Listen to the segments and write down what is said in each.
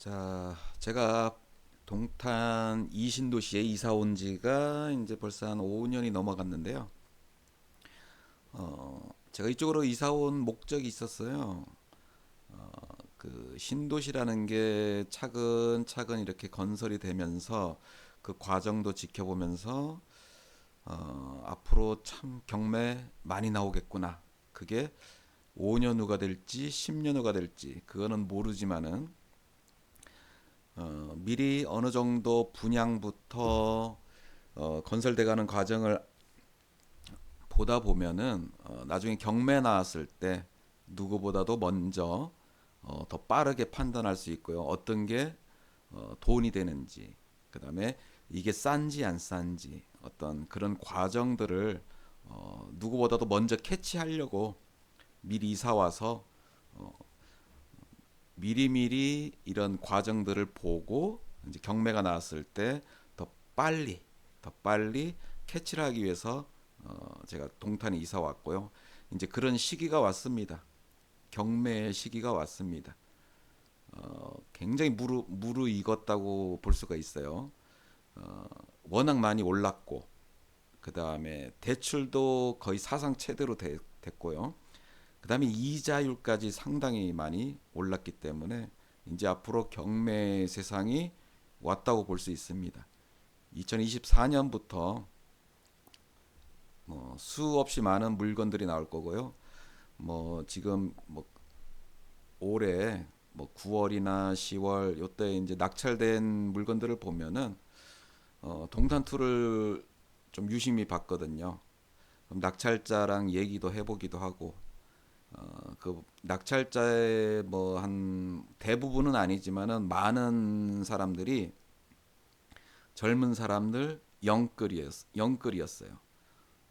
자, 제가 동탄 이신도시에 이사 온 지가 이제 벌써 한 5년이 넘어갔는데요. 제가 이쪽으로 이사 온 목적이 있었어요. 그 신도시라는 게 차근차근 이렇게 건설이 되면서 그 과정도 지켜보면서 앞으로 참 경매 많이 나오겠구나. 그게 5년 후가 될지 10년 후가 될지 그거는 모르지만은 미리 어느 정도 분양부터 건설돼가는 과정을 보다 보면은 나중에 경매 나왔을 때 누구보다도 먼저 더 빠르게 판단할 수 있고요. 어떤 게 돈이 되는지, 그다음에 이게 싼지 안 싼지 어떤 그런 과정들을 누구보다도 먼저 캐치하려고 미리 이사 와서 미리미리 이런 과정들을 보고 이제 경매가 나왔을 때 더 빨리 더 빨리 캐치를 하기 위해서 제가 동탄에 이사 왔고요. 이제 그런 시기가 왔습니다. 경매의 시기가 왔습니다. 굉장히 무르익었다고 볼 수가 있어요. 워낙 많이 올랐고 그 다음에 대출도 거의 사상 최대로 됐고요. 그 다음에 이자율까지 상당히 많이 올랐기 때문에 이제 앞으로 경매 세상이 왔다고 볼 수 있습니다. 2024년부터 뭐 수없이 많은 물건들이 나올 거고요. 뭐 지금 뭐 올해 뭐 9월이나 10월 요때 이제 낙찰된 물건들을 보면은 동탄투를 좀 유심히 봤거든요. 그럼 낙찰자랑 얘기도 해보기도 하고 그 낙찰자의 뭐 한 대부분은 아니지만은 많은 사람들이 젊은 사람들 영끌이었어요.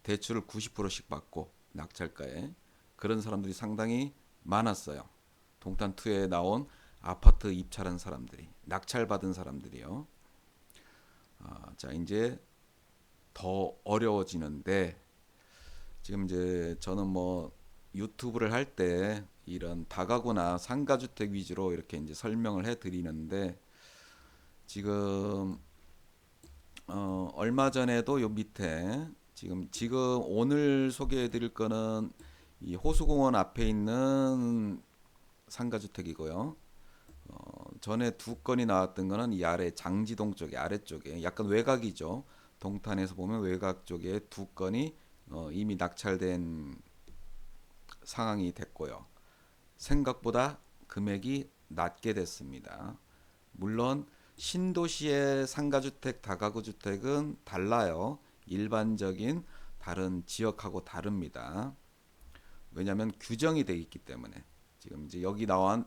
대출을 90%씩 받고 낙찰가에 그런 사람들이 상당히 많았어요. 동탄2에 나온 아파트 입찰한 사람들이 낙찰 받은 사람들이요. 자 이제 더 어려워지는데 지금 이제 저는 뭐 유튜브를 할 때 이런 다가구나 상가주택 위주로 이렇게 이제 설명을 해 드리는데 지금 얼마 전에도 요 밑에 지금 오늘 소개해 드릴 거는 이 호수공원 앞에 있는 상가주택이고요. 전에 두 건이 나왔던 거는 이 아래 장지동 쪽에 아래쪽에 약간 외곽이죠. 동탄에서 보면 외곽 쪽에 두 건이 이미 낙찰된 상황이 됐고요. 생각보다 금액이 낮게 됐습니다. 물론 신도시의 상가주택, 다가구 주택은 달라요. 일반적인 다른 지역하고 다릅니다. 왜냐하면 규정이 되어 있기 때문에 지금 이제 여기 나온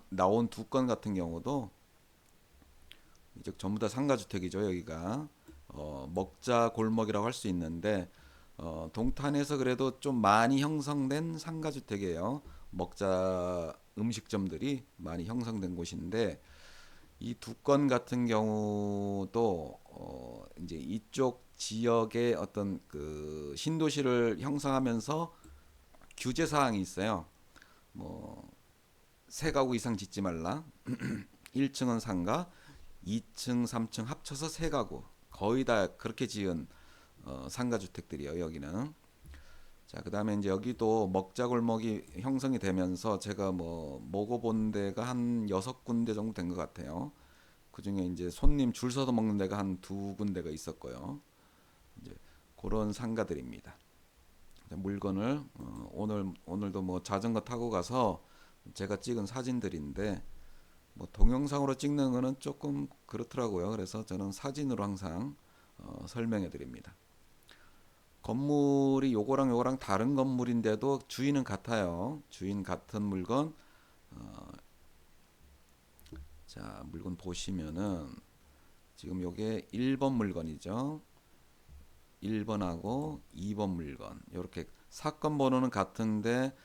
두 건 같은 경우도 이제 전부 다 상가주택이죠. 여기가 먹자 골목이라고 할 수 있는데 동탄에서 그래도 좀 많이 형성된 상가주택이에요. 먹자 음식점들이 많이 형성된 곳인데 이 두 건 같은 경우도 이제 이쪽 지역의 어떤 그 신도시를 형성하면서 규제 사항이 있어요. 뭐 세 가구 이상 짓지 말라. 1층은 상가, 2층, 3층 합쳐서 세 가구. 거의 다 그렇게 지은 상가 주택들이에요, 여기는. 자, 그다음에 이제 여기도 먹자 골목이 형성이 되면서 제가 뭐 먹어본 데가 한 6군데 정도 된 것 같아요. 그중에 이제 손님 줄 서서 먹는 데가 한 두 군데가 있었고요. 이제 그런 상가들입니다. 물건을 오늘도 뭐 자전거 타고 가서 제가 찍은 사진들인데 뭐 동영상으로 찍는 거는 조금 그렇더라고요. 그래서 저는 사진으로 항상 설명해 드립니다. 건물이 요거랑 요거랑 다른 건물인데도 주인은 같아요. 주인 같은 물건. 자, 물건 보시면은 지금 요게 1번 물건이죠. 1번하고 2번 물건. 이렇게 사건 번호는 같은데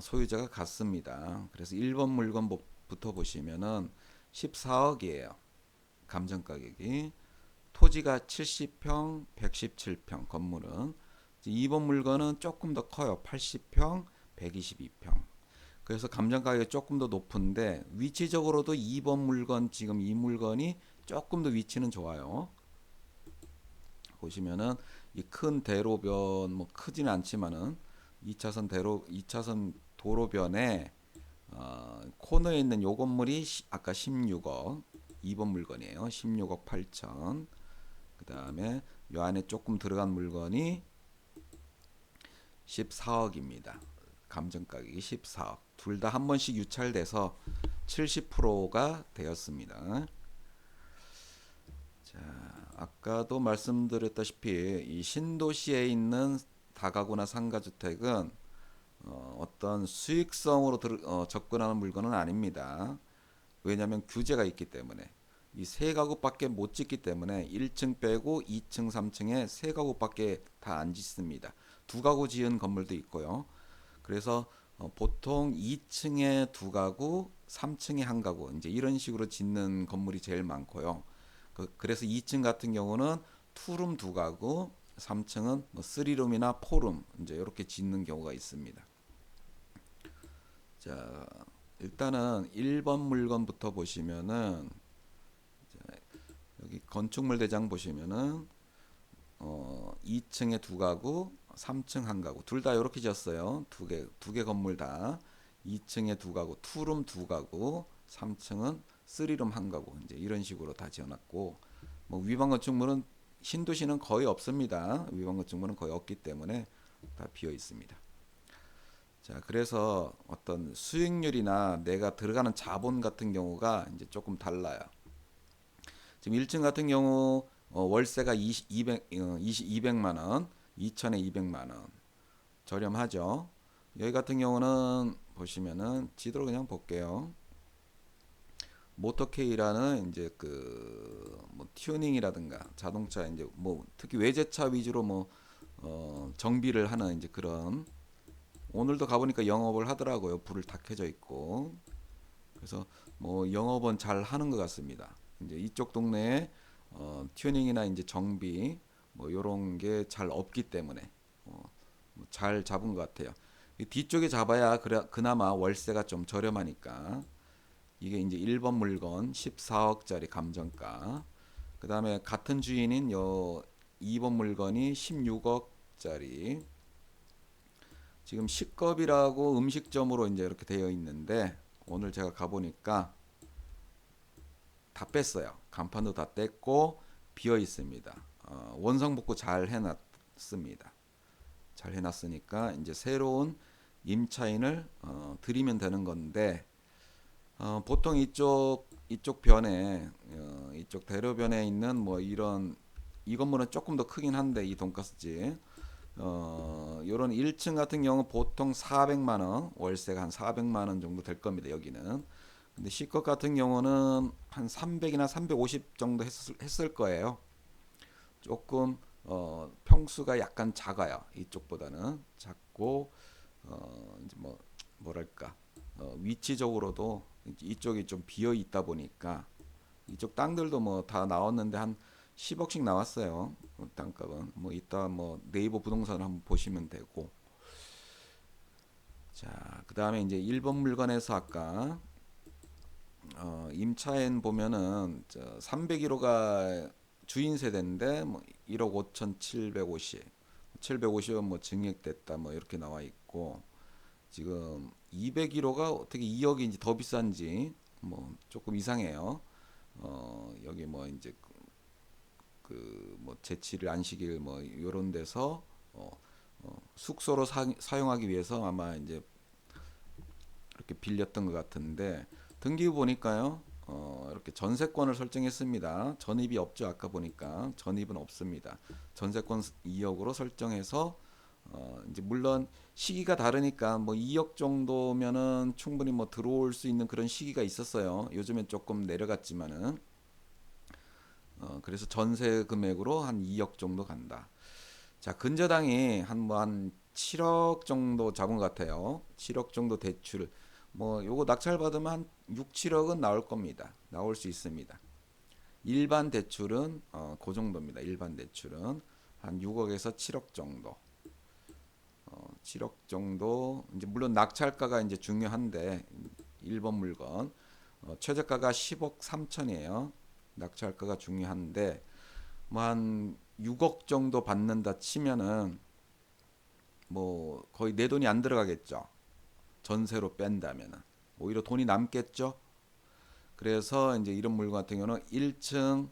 소유자가 같습니다. 그래서 1번 물건부터 보시면은 14억이에요. 감정 가격이. 토지가 70평, 117평 건물은. 2번 물건은 조금 더 커요. 80평, 122평. 그래서 감정 가격이 조금 더 높은데 위치적으로도 2번 물건 지금 이 물건이 조금 더 위치는 좋아요. 보시면은 이 큰 대로변 뭐 크지는 않지만은 2차선 도로변에 코너에 있는 요 건물이 아까 16억 2번 물건이에요. 16억 8천. 그다음에 요 안에 조금 들어간 물건이 14억입니다. 감정 가격이 14억. 둘 다 한 번씩 유찰돼서 70%가 되었습니다. 자, 아까도 말씀드렸다시피 이 신도시에 있는 다가구나 상가주택은 어떤 수익성으로 접근하는 물건은 아닙니다. 왜냐하면 규제가 있기 때문에 이 세 가구밖에 못 짓기 때문에 1층 빼고 2층, 3층에 세 가구밖에 다 안 짓습니다. 두 가구 지은 건물도 있고요. 그래서 보통 2층에 두 가구, 3층에 한 가구 이제 이런 식으로 짓는 건물이 제일 많고요. 그래서 2층 같은 경우는 투룸 두 가구, 3층은 뭐 3룸이나 4룸 이제 이렇게 짓는 경우가 있습니다. 자, 일단은 1번 물건부터 보시면은 여기 건축물 대장 보시면은 2층에 두 가구, 3층 한 가구. 둘 다 이렇게 지었어요. 두 개 건물 다. 2층에 두 가구, 투룸 두 가구, 3층은 3룸 한 가구. 이제 이런 식으로 다 지어놨고, 뭐 위반 건축물은 신도시는 거의 없습니다. 위반 건축물은 거의 없기 때문에 다 비어 있습니다. 자, 그래서 어떤 수익률이나 내가 들어가는 자본 같은 경우가 이제 조금 달라요. 지금 1층 같은 경우 월세가 200만 원, 2천에 200만 원. 저렴하죠. 여기 같은 경우는 보시면은 지도를 그냥 볼게요. 모터케이라는 이제 그뭐 튜닝이라든가 자동차 이제 뭐 특히 외제차 위주로 뭐 정비를 하는 이제 그런 오늘도 가보니까 영업을 하더라고요. 불을 다 켜져 있고. 그래서 뭐 영업은 잘 하는 것 같습니다. 이제 이쪽 동네에 튜닝이나 이제 정비 뭐 요런 게 잘 없기 때문에 잘 잡은 것 같아요. 이 뒤쪽에 잡아야 그나마 월세가 좀 저렴하니까 이게 이제 1번 물건 14억짜리 감정가. 그 다음에 같은 주인인 요 2번 물건이 16억짜리. 지금 식겁이라고 음식점으로 이제 이렇게 되어 있는데 오늘 제가 가보니까 다 뺐어요. 간판도 다 뗐고 비어 있습니다. 원상복구 잘 해놨습니다. 잘 해놨으니까 이제 새로운 임차인을 드리면 되는 건데 보통 이쪽 변에 이쪽 대로변에 있는 뭐 이런 이 건물은 조금 더 크긴 한데 이 돈가스집 요런 1층 같은 경우 보통 400만 원 월세가 한 400만 원 정도 될 겁니다. 여기는 근데 C급 같은 경우는 한 300이나 350 정도 했을 거예요. 조금 평수가 약간 작아요. 이쪽보다는 작고 이제 뭐 뭐랄까 위치적으로도 이쪽이 좀 비어 있다 보니까 이쪽 땅들도 뭐 다 나왔는데 한 10억씩 나왔어요. 땅값은 뭐 이따 뭐 네이버 부동산을 한번 보시면 되고 자 그다음에 이제 1번 물건에서 아까 임차인 보면은 301호가 주인 세대인데 뭐 1억 5,750, 750은 뭐 증액됐다 뭐 이렇게 나와 있고 지금 201호가 어떻게 2억인지 더 비싼지 뭐 조금 이상해요. 여기 뭐 이제 뭐 재치를 안 시킬 뭐 이런 데서 숙소로 사용하기 위해서 아마 이제 이렇게 빌렸던 것 같은데 등기부 보니까요. 이렇게 전세권을 설정했습니다. 전입이 없죠. 아까 보니까 전입은 없습니다. 전세권 2억으로 설정해서 이제 물론 시기가 다르니까 뭐 2억 정도면은 충분히 뭐 들어올 수 있는 그런 시기가 있었어요. 요즘엔 조금 내려갔지만은 그래서 전세 금액으로 한 2억 정도 간다. 자, 근저당이 한 7억 정도 잡은 것 같아요. 7억 정도 대출. 뭐 요거 낙찰 받으면 한 6, 7억은 나올 겁니다. 나올 수 있습니다. 일반 대출은 그 정도입니다. 일반 대출은 한 6억에서 7억 정도. 7억 정도. 이제 물론 낙찰가가 이제 중요한데 1번 물건 최저가가 10억 3천이에요. 낙찰가가 중요한데 뭐 한 6억 정도 받는다 치면은 뭐 거의 내 돈이 안 들어가겠죠. 전세로 뺀다면은 오히려 돈이 남겠죠. 그래서 이제 이런 물건 같은 경우는 1층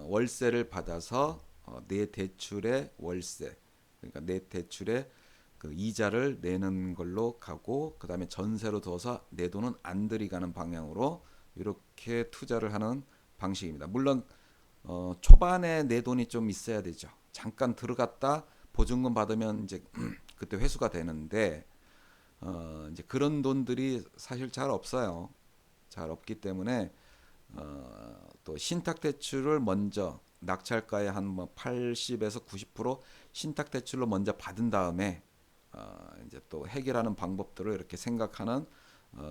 월세를 받아서 내 대출의 월세, 그러니까 내 대출의 그 이자를 내는 걸로 가고, 그 다음에 전세로 둬서 내 돈은 안 들이가는 방향으로 이렇게 투자를 하는 방식입니다. 물론 초반에 내 돈이 좀 있어야 되죠. 잠깐 들어갔다 보증금 받으면 이제 그때 회수가 되는데 이제 그런 돈들이 사실 잘 없어요. 잘 없기 때문에 또 신탁 대출을 먼저 낙찰가의 한 뭐 80에서 90% 신탁 대출로 먼저 받은 다음에 이제 또 해결하는 방법들을 이렇게 생각하는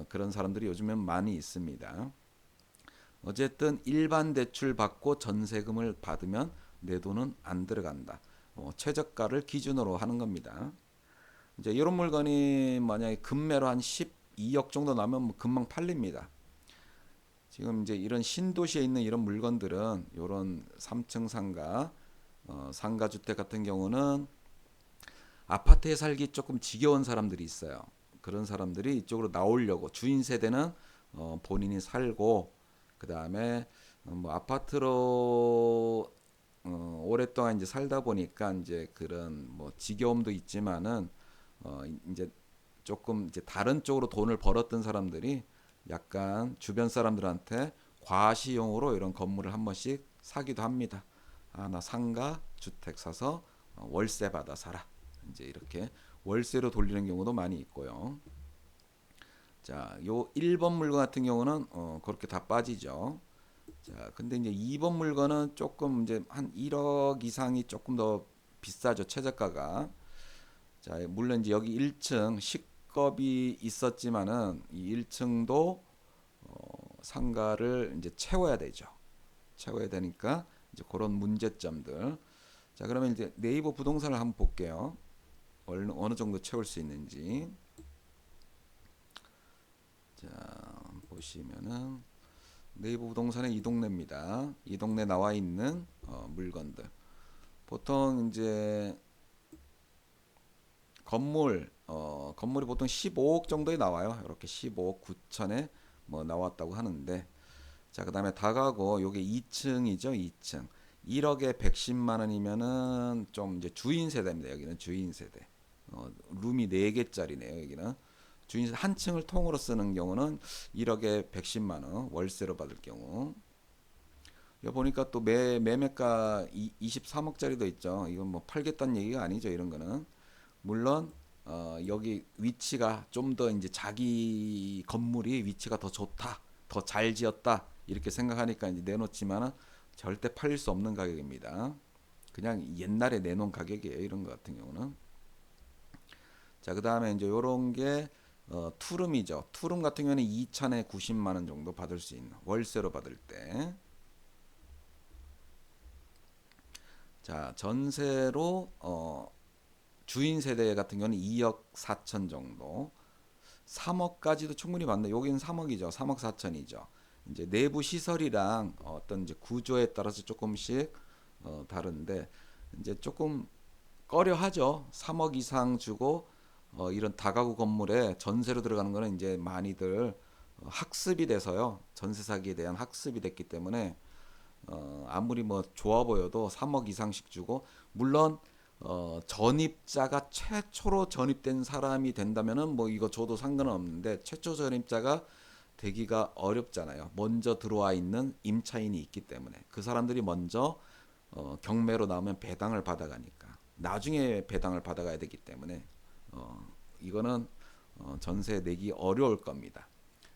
그런 사람들이 요즘엔 많이 있습니다. 어쨌든 일반 대출 받고 전세금을 받으면 내 돈은 안 들어간다. 최저가를 기준으로 하는 겁니다. 이제 이런 물건이 만약에 금매로 한 12억 정도 나면 뭐 금방 팔립니다. 지금 이제 이런 신도시에 있는 이런 물건들은 이런 3층 상가, 상가 주택 같은 경우는 아파트에 살기 조금 지겨운 사람들이 있어요. 그런 사람들이 이쪽으로 나오려고 주인 세대는 본인이 살고 그 다음에 뭐 아파트로 오랫동안 이제 살다 보니까 이제 그런 뭐 지겨움도 있지만은 이제 조금 이제 다른 쪽으로 돈을 벌었던 사람들이 약간 주변 사람들한테 과시용으로 이런 건물을 한 번씩 사기도 합니다. 아, 나 상가 주택 사서 월세 받아 살아. 이제 이렇게 월세로 돌리는 경우도 많이 있고요. 자, 요 1번 물건 같은 경우는 그렇게 다 빠지죠. 자, 근데 이제 2번 물건은 조금 이제 한 1억 이상이 조금 더 비싸죠, 최저가가. 자, 물론 이제 여기 1층 식겁이 있었지만은 이 1층도 상가를 이제 채워야 되죠. 채워야 되니까 이제 그런 문제점들. 자, 그러면 이제 네이버 부동산을 한번 볼게요. 어느 정도 채울 수 있는지. 자, 보시면은 네이버 부동산의 이 동네입니다. 이 동네 나와 있는 물건들. 보통 이제 건물이 보통 15억 정도에 나와요. 이렇게 15억 9천에 뭐 나왔다고 하는데, 자, 그다음에 다가구 요게 2층이죠. 2층 1억에 110만 원이면은 좀 이제 주인 세대입니다. 여기는 주인 세대. 룸이 4개짜리네요. 여기는 주인 세대 한 층을 통으로 쓰는 경우는 1억에 110만 원 월세로 받을 경우. 여기 보니까 또 매매가 23억짜리도 있죠. 이건 뭐 팔겠다는 얘기가 아니죠. 이런 거는. 물론 여기 위치가 좀 더 이제 자기 건물이 위치가 더 좋다, 더 잘 지었다 이렇게 생각하니까 이제 내놓지만은 절대 팔릴 수 없는 가격입니다. 그냥 옛날에 내놓은 가격이에요. 이런 거 같은 경우는. 자, 그 다음에 이제 요런 게 투룸이죠. 투룸 같은 경우는 2천에 90만 원 정도 받을 수 있는 월세로 받을 때. 자, 전세로 주인 세대 같은 경우는 2억 4천 정도. 3억까지도 충분히 받는데 여기는 3억이죠. 3억 4천이죠. 이제 내부 시설이랑 어떤 이제 구조에 따라서 조금씩 다른데 이제 조금 꺼려하죠. 3억 이상 주고 이런 다가구 건물에 전세로 들어가는 거는 이제 많이들 학습이 돼서요. 전세 사기에 대한 학습이 됐기 때문에 아무리 뭐 좋아 보여도 3억 이상씩 주고, 물론 전입자가 최초로 전입된 사람이 된다면은 뭐 이거 줘도 상관은 없는데, 최초 전입자가 되기가 어렵잖아요. 먼저 들어와 있는 임차인이 있기 때문에 그 사람들이 먼저 경매로 나오면 배당을 받아가니까 나중에 배당을 받아가야 되기 때문에 이거는 전세 내기 어려울 겁니다.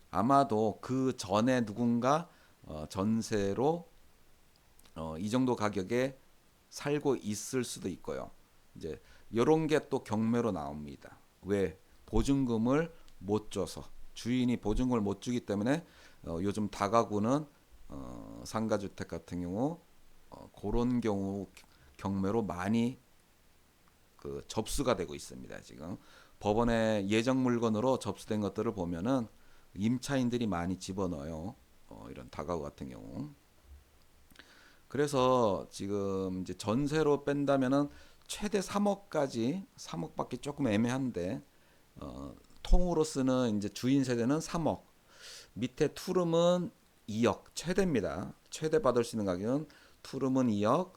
아마도 그 전에 누군가 전세로 이 정도 가격에 살고 있을 수도 있고요. 이제 이런 게 또 경매로 나옵니다. 왜? 보증금을 못 줘서, 주인이 보증금을 못 주기 때문에 요즘 다가구는 상가주택 같은 경우 그런 경우 경매로 많이 그 접수가 되고 있습니다. 지금 법원에 예정 물건으로 접수된 것들을 보면은 임차인들이 많이 집어넣어요. 이런 다가구 같은 경우. 그래서 지금 이제 전세로 뺀다면은 최대 3억까지 3억밖에 조금 애매한데 통으로 쓰는 이제 주인 세대는 3억, 밑에 투룸은 2억 최대입니다. 최대 받을 수 있는 가격은 투룸은 2억,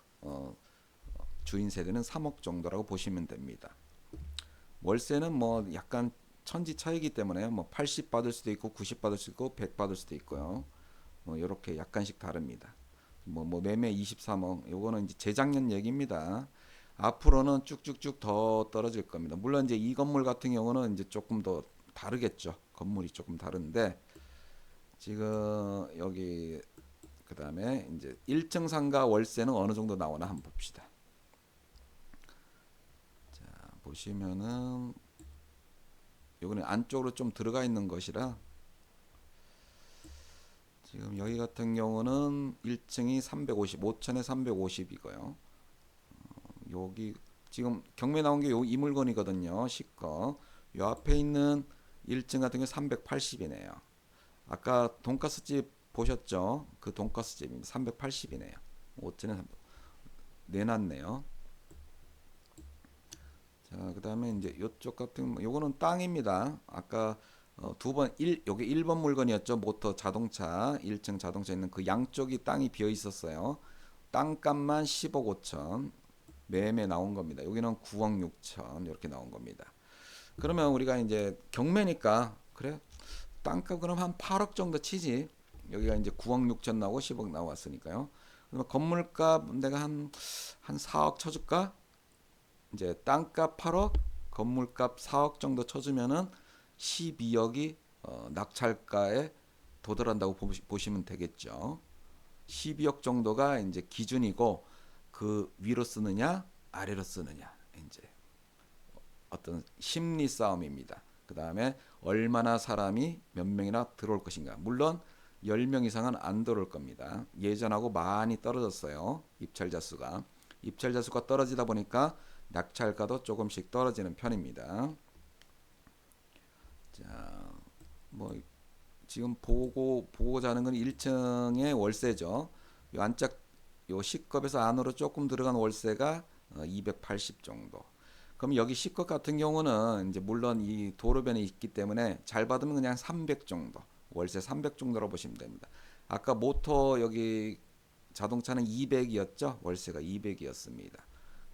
주인 세대는 3억 정도라고 보시면 됩니다. 월세는 뭐 약간 천지 차이기 때문에 뭐 80 받을 수도 있고 90 받을 수도 있고 100 받을 수도 있고요. 뭐 이렇게 약간씩 다릅니다. 뭐 매매 23억 요거는 이제 재작년 얘기입니다. 앞으로는 쭉쭉쭉 더 떨어질 겁니다. 물론 이제 이 건물 같은 경우는 이제 조금 더 다르겠죠. 건물이 조금 다른데 지금 여기 그다음에 이제 1층 상가 월세는 어느 정도 나오나 한번 봅시다. 자, 보시면은 요거는 안쪽으로 좀 들어가 있는 것이라 지금 여기 같은 경우는 1층이 350, 5천에 350이고요. 여기 지금 경매 나온 게 이 물건이거든요. 시거. 요 앞에 있는 1층 같은 경우 380이네요. 아까 돈가스 집 보셨죠? 그 돈가스 집입니다. 380이네요. 5천에 내놨네요. 자, 그다음에 이제 이쪽 같은 요거는 땅입니다. 아까 요게 1번 물건이었죠. 모터 자동차 1층 자동차 있는 그 양쪽이 땅이 비어 있었어요. 땅값만 10억 5천 매매 나온 겁니다. 여기는 9억 6천 이렇게 나온 겁니다. 그러면 우리가 이제 경매니까 그래 땅값 그럼 한 8억 정도 치지. 여기가 이제 9억 6천 나오고 10억 나왔으니까요. 그러면 건물값 내가 한 4억 쳐줄까? 이제 땅값 8억, 건물값 4억 정도 쳐주면은 12억이 낙찰가에 도달한다고 보시면 되겠죠. 12억 정도가 이제 기준이고 그 위로 쓰느냐 아래로 쓰느냐 이제 어떤 심리 싸움입니다. 그 다음에 얼마나 사람이 몇 명이나 들어올 것인가. 물론 10명 이상은 안 들어올 겁니다. 예전하고 많이 떨어졌어요. 입찰자 수가. 입찰자 수가 떨어지다 보니까 낙찰가도 조금씩 떨어지는 편입니다. 자, 뭐 지금 보고자 하는 건 1층의 월세죠. 요 안짝 요 C급에서 안으로 조금 들어간 월세가 280 정도. 그럼 여기 C급 같은 경우는 이제 물론 이 도로변에 있기 때문에 잘 받으면 그냥 300 정도. 월세 300 정도로 보시면 됩니다. 아까 모터 여기 자동차는 200이었죠. 월세가 200이었습니다.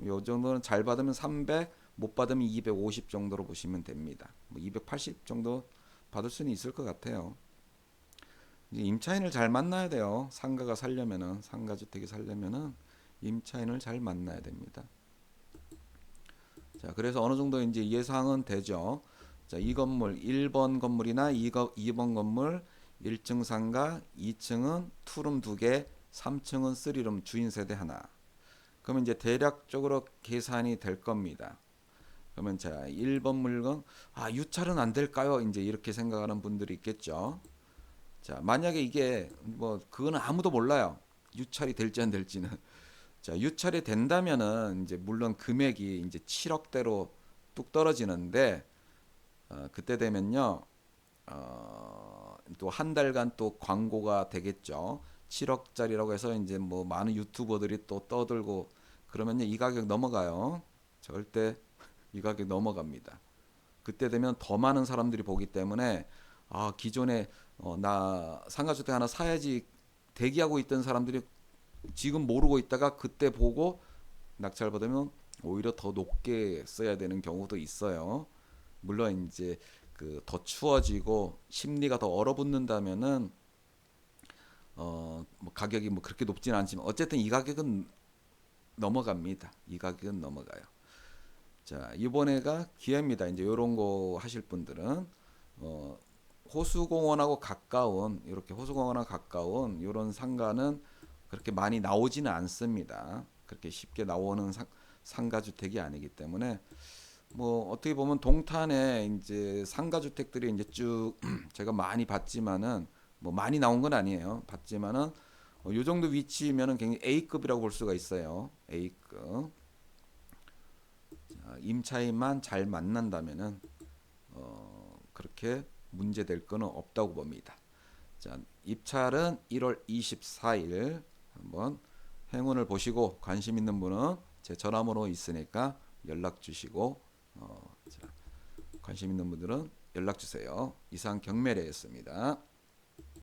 요 정도는 잘 받으면 300, 못 받으면 250 정도로 보시면 됩니다. 뭐 280 정도 받을 수는 있을 것 같아요. 이제 임차인을 잘 만나야 돼요. 상가가 살려면은 상가주택이 살려면은 임차인을 잘 만나야 됩니다. 자, 그래서 어느 정도 이제 예상은 되죠. 자, 이 건물 1번 건물이나 2번 건물 1층 상가, 2층은 투룸 2개, 3층은 3룸 주인 세대 하나. 그러면 이제 대략적으로 계산이 될 겁니다. 그러면 자, 1번 물건 유찰은 안 될까요? 이제 이렇게 생각하는 분들이 있겠죠. 자, 만약에 이게 뭐 그거는 아무도 몰라요. 유찰이 될지 안 될지는. 자, 유찰이 된다면은 이제 물론 금액이 이제 7억대로 뚝 떨어지는데 그때 되면요. 또 한 달간 또 광고가 되겠죠. 7억짜리라고 해서 이제 뭐 많은 유튜버들이 또 떠들고 그러면요 이 가격 넘어가요. 절대 이 가격 넘어갑니다. 그때 되면 더 많은 사람들이 보기 때문에 기존에 나 상가주택 하나 사야지 대기하고 있던 사람들이 지금 모르고 있다가 그때 보고 낙찰 받으면 오히려 더 높게 써야 되는 경우도 있어요. 물론 이제 그 더 추워지고 심리가 더 얼어붙는다면은 뭐 가격이 뭐 그렇게 높지는 않지만 어쨌든 이 가격은 넘어갑니다. 이 가격은 넘어가요. 자, 이번에가 기회입니다. 이제 이런 거 하실 분들은 호수공원하고 가까운 이렇게 호수공원하고 가까운 이런 상가는 그렇게 많이 나오지는 않습니다. 그렇게 쉽게 나오는 상가 주택이 아니기 때문에 뭐 어떻게 보면 동탄에 이제 상가 주택들이 이제 쭉 제가 많이 봤지만은 뭐 많이 나온 건 아니에요. 봤지만은 요 정도 위치면은 굉장히 A급이라고 볼 수가 있어요. A급. 자, 임차인만 잘 만난다면은 그렇게 문제될 거는 없다고 봅니다. 자, 입찰은 1월 24일 한번 행운을 보시고 관심 있는 분은 제 전화번호 있으니까 연락 주시고 자, 관심 있는 분들은 연락 주세요. 이상 경매래였습니다.